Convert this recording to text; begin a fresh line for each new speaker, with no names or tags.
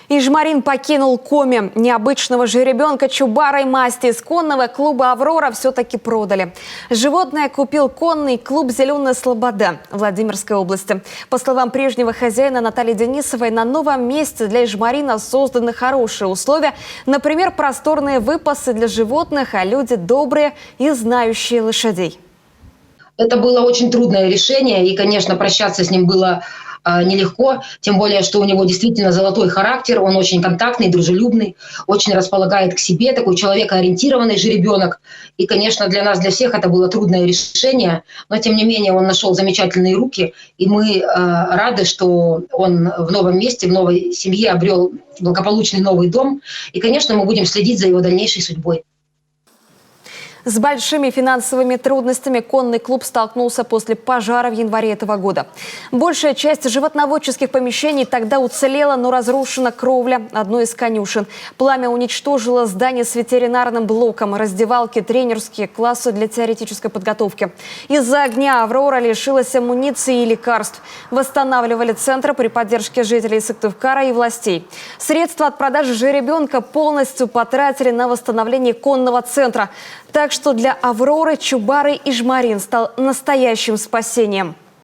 Ижмарин покинул Коми. Необычного жеребенка Чубара и масти из конного клуба «Аврора» все-таки продали. Животное купил конный клуб «Зеленая Слобода» Владимирской области. По словам прежнего хозяина Натальи Денисовой, на новом месте для Ижмарина созданы хорошие условия. Например, просторные выпасы для животных, а люди добрые и знающие лошадей.
Это было очень трудное решение, и, конечно, прощаться с ним было нелегко, тем более, что у него действительно золотой характер, он очень контактный, дружелюбный, очень располагает к себе, такой человекоориентированный жеребенок. И, конечно, для нас, для всех это было трудное решение, но, тем не менее, он нашел замечательные руки, и мы рады, что он в новом месте, в новой семье обрел благополучный новый дом. И, конечно, мы будем следить за его дальнейшей судьбой.
С большими финансовыми трудностями конный клуб столкнулся после пожара в январе этого года. Большая часть животноводческих помещений тогда уцелела, но разрушена кровля одной из конюшен. Пламя уничтожило здание с ветеринарным блоком, раздевалки, тренерские классы для теоретической подготовки. Из-за огня «Аврора» лишилась амуниции и лекарств. Восстанавливали центры при поддержке жителей Сыктывкара и властей. Средства от продажи жеребенка полностью потратили на восстановление конного центра. Так что для «Авроры» Чубар и Ижмарин стал настоящим спасением.